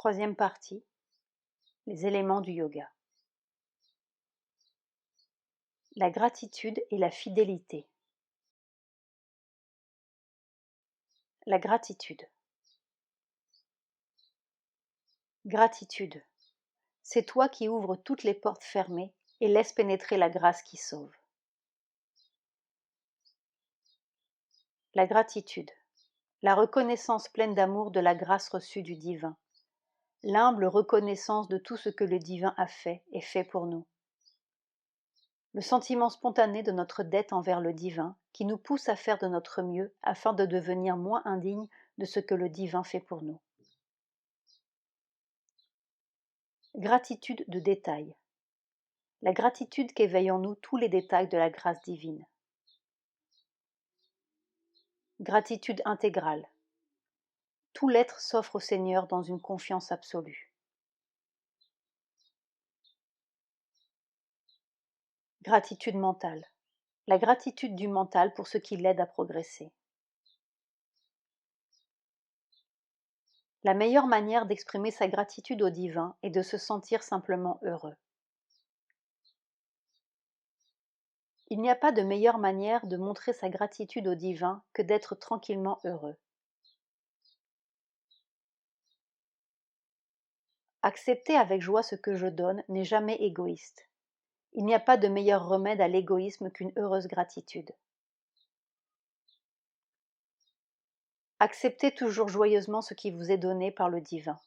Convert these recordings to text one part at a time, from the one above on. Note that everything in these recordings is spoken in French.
Troisième partie, les éléments du yoga. La gratitude et la fidélité. La gratitude. Gratitude. C'est toi qui ouvres toutes les portes fermées et laisse pénétrer la grâce qui sauve. La gratitude. La reconnaissance pleine d'amour de la grâce reçue du divin. L'humble reconnaissance de tout ce que le divin a fait et fait pour nous. Le sentiment spontané de notre dette envers le divin qui nous pousse à faire de notre mieux afin de devenir moins indignes de ce que le divin fait pour nous. Gratitude de détail. La gratitude qu'éveille en nous tous les détails de la grâce divine. Gratitude intégrale. Tout l'être s'offre au Seigneur dans une confiance absolue. Gratitude mentale. La gratitude du mental pour ce qui l'aide à progresser. La meilleure manière d'exprimer sa gratitude au divin est de se sentir simplement heureux. Il n'y a pas de meilleure manière de montrer sa gratitude au divin que d'être tranquillement heureux. Accepter avec joie ce que je donne n'est jamais égoïste. Il n'y a pas de meilleur remède à l'égoïsme qu'une heureuse gratitude. Acceptez toujours joyeusement ce qui vous est donné par le divin.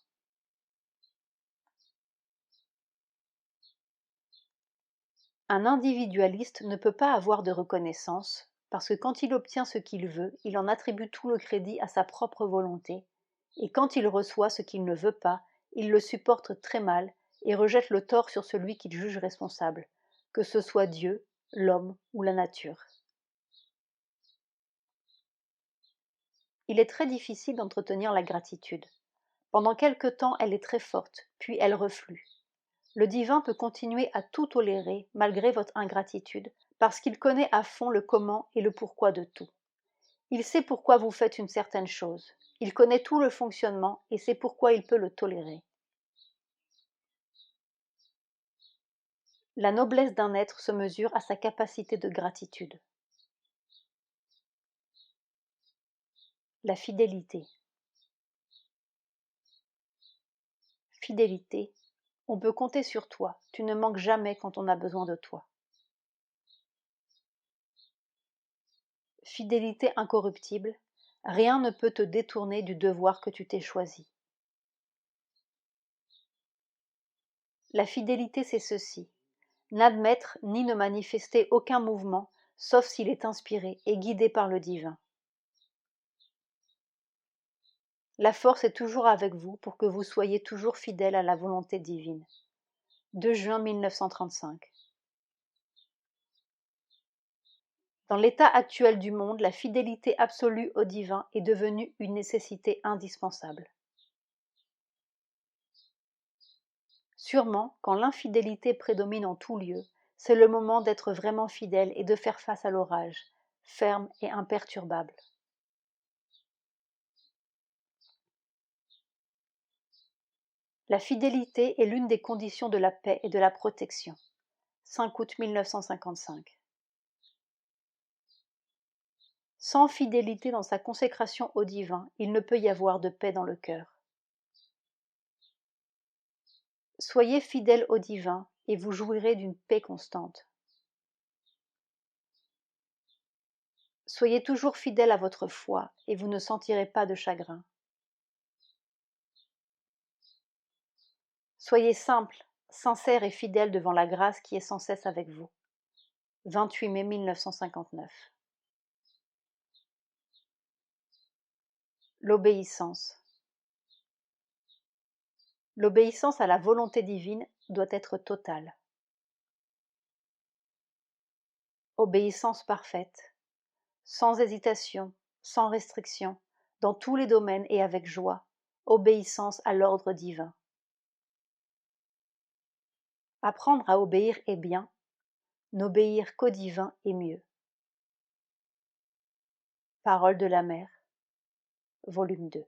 Un individualiste ne peut pas avoir de reconnaissance, parce que quand il obtient ce qu'il veut, il en attribue tout le crédit à sa propre volonté, et quand il reçoit ce qu'il ne veut pas, il le supporte très mal et rejette le tort sur celui qu'il juge responsable, que ce soit Dieu, l'homme ou la nature. Il est très difficile d'entretenir la gratitude. Pendant quelque temps, elle est très forte, puis elle reflue. Le divin peut continuer à tout tolérer malgré votre ingratitude, parce qu'il connaît à fond le comment et le pourquoi de tout. Il sait pourquoi vous faites une certaine chose. Il connaît tout le fonctionnement et c'est pourquoi il peut le tolérer. La noblesse d'un être se mesure à sa capacité de gratitude. La fidélité. Fidélité. On peut compter sur toi. Tu ne manques jamais quand on a besoin de toi. Fidélité incorruptible. Rien ne peut te détourner du devoir que tu t'es choisi. La fidélité, c'est ceci. N'admettre ni ne manifester aucun mouvement, sauf s'il est inspiré et guidé par le divin. La force est toujours avec vous pour que vous soyez toujours fidèle à la volonté divine. 2 juin 1935. Dans l'état actuel du monde, la fidélité absolue au divin est devenue une nécessité indispensable. Sûrement, quand l'infidélité prédomine en tout lieu, c'est le moment d'être vraiment fidèle et de faire face à l'orage, ferme et imperturbable. La fidélité est l'une des conditions de la paix et de la protection. 5 août 1955. Sans fidélité dans sa consécration au divin, il ne peut y avoir de paix dans le cœur. Soyez fidèle au divin et vous jouirez d'une paix constante. Soyez toujours fidèle à votre foi et vous ne sentirez pas de chagrin. Soyez simple, sincère et fidèle devant la grâce qui est sans cesse avec vous. 28 mai 1959. L'obéissance. L'obéissance à la volonté divine doit être totale. Obéissance parfaite, sans hésitation, sans restriction, dans tous les domaines et avec joie, obéissance à l'ordre divin. Apprendre à obéir est bien, n'obéir qu'au divin est mieux. Paroles de la Mère, volume 2.